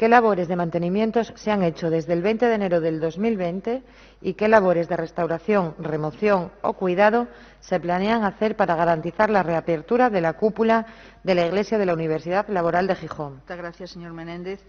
¿Qué labores de mantenimiento se han hecho desde el 20 de enero del 2020 y qué labores de restauración, remoción o cuidado se planean hacer para garantizar la reapertura de la cúpula de la Iglesia de la Universidad Laboral de Gijón? Muchas gracias, señor Menéndez.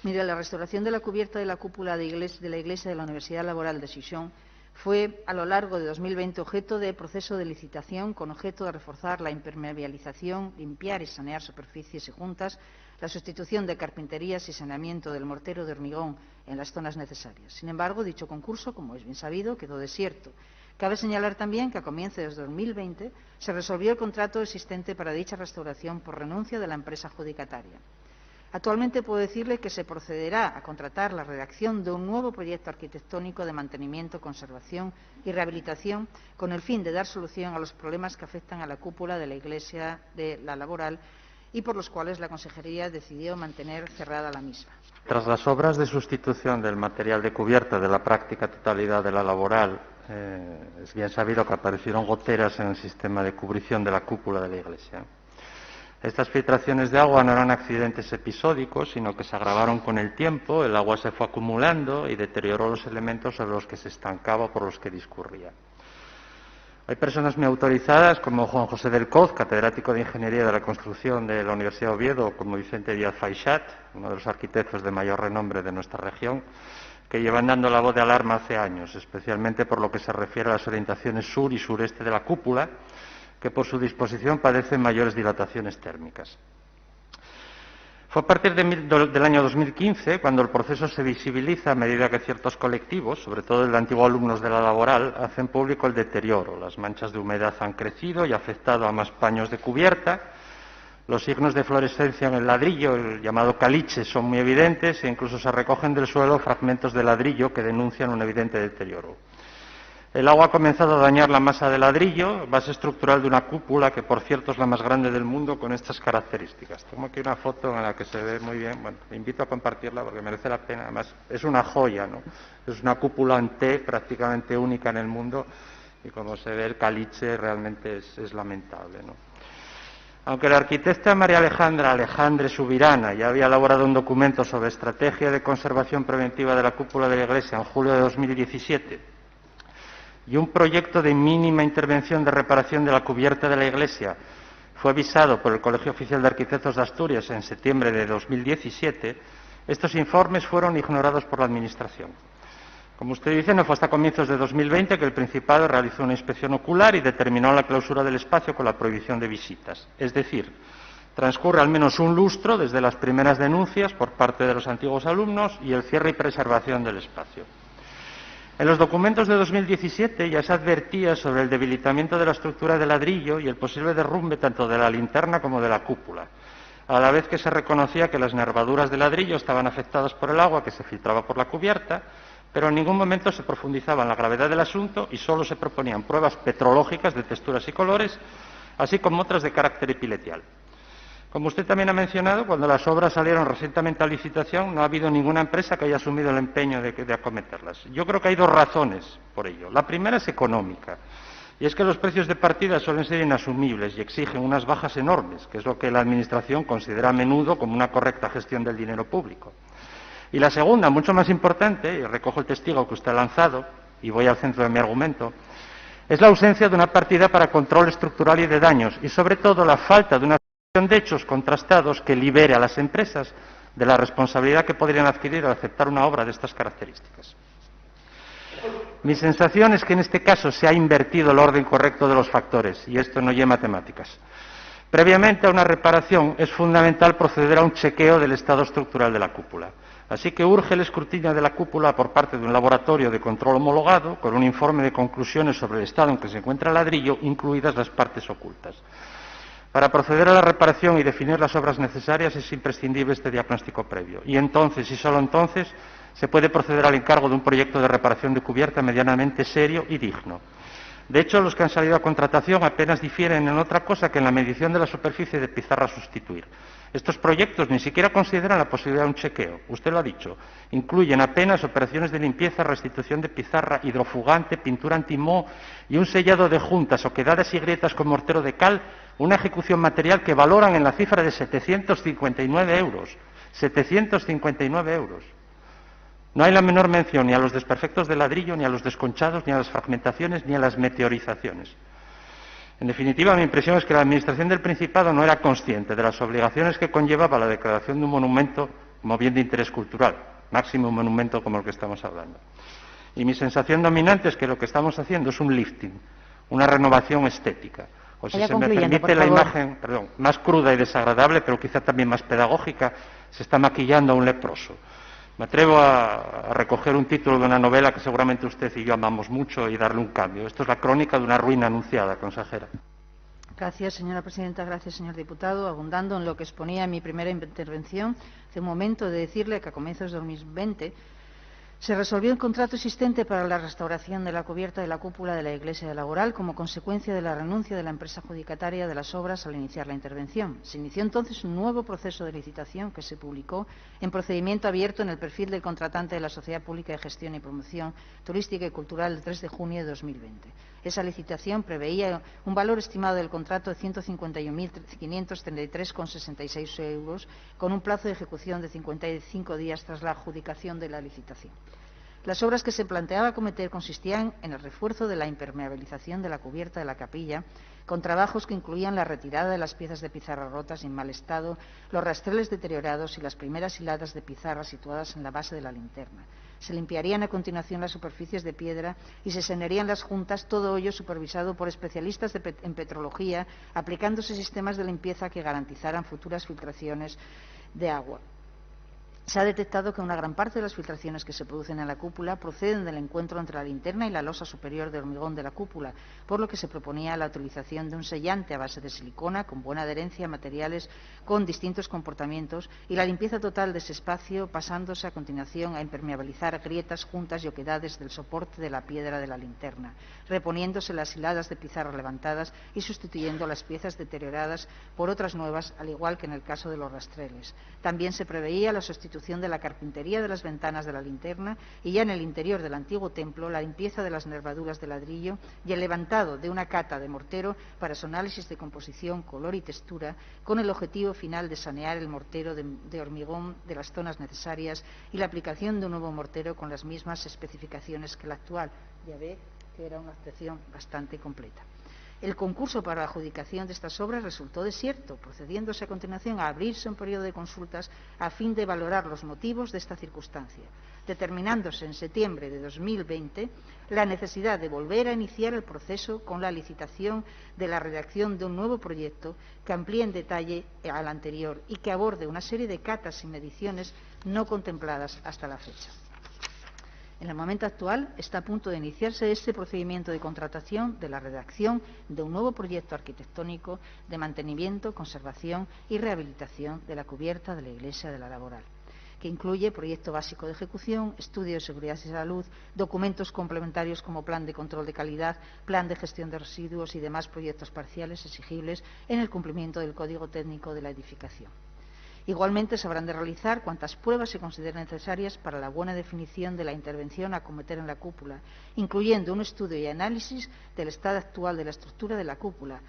Mire, la restauración de la cubierta de la cúpula de la Iglesia de la Universidad Laboral de Gijón fue, a lo largo de 2020, objeto de proceso de licitación con objeto de reforzar la impermeabilización, limpiar y sanear superficies y juntas, la sustitución de carpinterías y saneamiento del mortero de hormigón en las zonas necesarias. Sin embargo, dicho concurso, como es bien sabido, quedó desierto. Cabe señalar también que a comienzos de 2020 se resolvió el contrato existente para dicha restauración por renuncia de la empresa adjudicataria. Actualmente puedo decirle que se procederá a contratar la redacción de un nuevo proyecto arquitectónico de mantenimiento, conservación y rehabilitación con el fin de dar solución a los problemas que afectan a la cúpula de la Iglesia de la Laboral y por los cuales la Consejería decidió mantener cerrada la misma. Tras las obras de sustitución del material de cubierta de la práctica totalidad de la Laboral, es bien sabido que aparecieron goteras en el sistema de cubrición de la cúpula de la Iglesia. Estas filtraciones de agua no eran accidentes episódicos, sino que se agravaron con el tiempo, el agua se fue acumulando y deterioró los elementos sobre los que se estancaba o por los que discurría. Hay personas muy autorizadas, como Juan José del Coz, catedrático de Ingeniería de la Construcción de la Universidad de Oviedo, o como Vicente Díaz Faixat, uno de los arquitectos de mayor renombre de nuestra región, que llevan dando la voz de alarma hace años, especialmente por lo que se refiere a las orientaciones sur y sureste de la cúpula, que por su disposición padecen mayores dilataciones térmicas. Fue a partir del año 2015 cuando el proceso se visibiliza a medida que ciertos colectivos, sobre todo el de antiguos alumnos de la Laboral, hacen público el deterioro. Las manchas de humedad han crecido y afectado a más paños de cubierta. Los signos de fluorescencia en el ladrillo, el llamado caliche, son muy evidentes e incluso se recogen del suelo fragmentos de ladrillo que denuncian un evidente deterioro. El agua ha comenzado a dañar la masa de ladrillo, base estructural de una cúpula que, por cierto, es la más grande del mundo con estas características. Tengo aquí una foto en la que se ve muy bien. Bueno, le invito a compartirla porque merece la pena. Además, es una joya, ¿no? Es una cúpula en T prácticamente única en el mundo y, como se ve, el caliche realmente es lamentable, ¿no? Aunque la arquitecta María Alejandre Subirana ya había elaborado un documento sobre estrategia de conservación preventiva de la cúpula de la Iglesia en julio de 2017, y un proyecto de mínima intervención de reparación de la cubierta de la Iglesia fue avisado por el Colegio Oficial de Arquitectos de Asturias en septiembre de 2017, estos informes fueron ignorados por la Administración. Como usted dice, no fue hasta comienzos de 2020 que el Principado realizó una inspección ocular y determinó la clausura del espacio con la prohibición de visitas. Es decir, transcurre al menos un lustro desde las primeras denuncias por parte de los antiguos alumnos y el cierre y preservación del espacio. En los documentos de 2017 ya se advertía sobre el debilitamiento de la estructura de ladrillo y el posible derrumbe tanto de la linterna como de la cúpula, a la vez que se reconocía que las nervaduras de ladrillo estaban afectadas por el agua que se filtraba por la cubierta, pero en ningún momento se profundizaba en la gravedad del asunto y solo se proponían pruebas petrológicas de texturas y colores, así como otras de carácter epiletial. Como usted también ha mencionado, cuando las obras salieron recientemente a licitación, no ha habido ninguna empresa que haya asumido el empeño de acometerlas. Yo creo que hay dos razones por ello. La primera es económica, y es que los precios de partida suelen ser inasumibles y exigen unas bajas enormes, que es lo que la Administración considera a menudo como una correcta gestión del dinero público. Y la segunda, mucho más importante, y recojo el testigo que usted ha lanzado, y voy al centro de mi argumento, es la ausencia de una partida para control estructural y de daños, y sobre todo la falta de una de hechos contrastados que libere a las empresas de la responsabilidad que podrían adquirir al aceptar una obra de estas características. Mi sensación es que en este caso se ha invertido el orden correcto de los factores, y esto no lleva matemáticas. Previamente a una reparación es fundamental proceder a un chequeo del estado estructural de la cúpula. Así que urge el escrutinio de la cúpula por parte de un laboratorio de control homologado con un informe de conclusiones sobre el estado en que se encuentra el ladrillo, incluidas las partes ocultas. Para proceder a la reparación y definir las obras necesarias es imprescindible este diagnóstico previo. Y entonces, y solo entonces, se puede proceder al encargo de un proyecto de reparación de cubierta medianamente serio y digno. De hecho, los que han salido a contratación apenas difieren en otra cosa que en la medición de la superficie de pizarra a sustituir. Estos proyectos ni siquiera consideran la posibilidad de un chequeo. Usted lo ha dicho. Incluyen apenas operaciones de limpieza, restitución de pizarra, hidrofugante, pintura antimoho y un sellado de juntas, oquedades y grietas con mortero de cal, una ejecución material que valoran en la cifra de 759 euros, 759 euros. No hay la menor mención ni a los desperfectos de ladrillo, ni a los desconchados, ni a las fragmentaciones, ni a las meteorizaciones. En definitiva, mi impresión es que la Administración del Principado no era consciente de las obligaciones que conllevaba la declaración de un monumento como bien de interés cultural, máximo un monumento como el que estamos hablando. Y mi sensación dominante es que lo que estamos haciendo es un lifting, una renovación estética. O si se me permite la imagen, más cruda y desagradable, pero quizá también más pedagógica, se está maquillando a un leproso. Me atrevo a recoger un título de una novela que seguramente usted y yo amamos mucho y darle un cambio. Esto es la crónica de una ruina anunciada, consejera. Gracias, señora presidenta. Gracias, señor diputado. Abundando en lo que exponía en mi primera intervención, hace un momento de decirle que a comienzos de 2020 se resolvió el contrato existente para la restauración de la cubierta de la cúpula de la iglesia de Laboral como consecuencia de la renuncia de la empresa adjudicataria de las obras al iniciar la intervención. Se inició entonces un nuevo proceso de licitación que se publicó en procedimiento abierto en el perfil del contratante de la Sociedad Pública de Gestión y Promoción Turística y Cultural el 3 de junio de 2020. Esa licitación preveía un valor estimado del contrato de 151.533,66 euros, con un plazo de ejecución de 55 días tras la adjudicación de la licitación. Las obras que se planteaba acometer consistían en el refuerzo de la impermeabilización de la cubierta de la capilla, con trabajos que incluían la retirada de las piezas de pizarra rotas y en mal estado, los rastreles deteriorados y las primeras hiladas de pizarra situadas en la base de la linterna. Se limpiarían a continuación las superficies de piedra y se sanearían las juntas, todo ello supervisado por especialistas en petrología, aplicándose sistemas de limpieza que garantizaran futuras filtraciones de agua. Se ha detectado que una gran parte de las filtraciones que se producen en la cúpula proceden del encuentro entre la linterna y la losa superior de hormigón de la cúpula, por lo que se proponía la utilización de un sellante a base de silicona con buena adherencia a materiales con distintos comportamientos y la limpieza total de ese espacio, pasándose a continuación a impermeabilizar grietas, juntas y oquedades del soporte de la piedra de la linterna, reponiéndose las hiladas de pizarra levantadas y sustituyendo las piezas deterioradas por otras nuevas, al igual que en el caso de los rastreles. También se preveía la sustitución de la carpintería de las ventanas de la linterna y ya en el interior del antiguo templo la limpieza de las nervaduras de ladrillo y el levantado de una cata de mortero para su análisis de composición, color y textura, con el objetivo final de sanear el mortero de hormigón de las zonas necesarias y la aplicación de un nuevo mortero con las mismas especificaciones que el actual. Ya ve que era una actuación bastante completa. El concurso para la adjudicación de estas obras resultó desierto, procediéndose a continuación a abrirse un periodo de consultas a fin de valorar los motivos de esta circunstancia, determinándose en septiembre de 2020 la necesidad de volver a iniciar el proceso con la licitación de la redacción de un nuevo proyecto que amplíe en detalle al anterior y que aborde una serie de catas y mediciones no contempladas hasta la fecha. En el momento actual está a punto de iniciarse este procedimiento de contratación de la redacción de un nuevo proyecto arquitectónico de mantenimiento, conservación y rehabilitación de la cubierta de la iglesia de la Laboral, que incluye proyecto básico de ejecución, estudio de seguridad y salud, documentos complementarios como plan de control de calidad, plan de gestión de residuos y demás proyectos parciales exigibles en el cumplimiento del Código Técnico de la Edificación. Igualmente, se habrán de realizar cuantas pruebas se consideren necesarias para la buena definición de la intervención a acometer en la cúpula, incluyendo un estudio y análisis del estado actual de la estructura de la cúpula,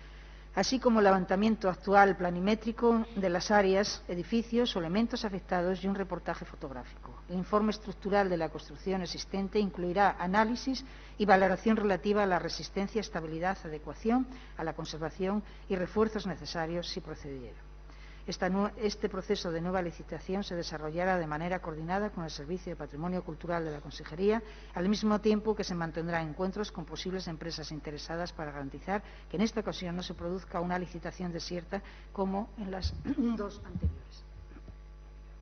así como el levantamiento actual planimétrico de las áreas, edificios o elementos afectados y un reportaje fotográfico. El informe estructural de la construcción existente incluirá análisis y valoración relativa a la resistencia, estabilidad, adecuación, a la conservación y refuerzos necesarios si procediera. Este proceso de nueva licitación se desarrollará de manera coordinada con el Servicio de Patrimonio Cultural de la Consejería, al mismo tiempo que se mantendrán encuentros con posibles empresas interesadas para garantizar que en esta ocasión no se produzca una licitación desierta como en las dos anteriores.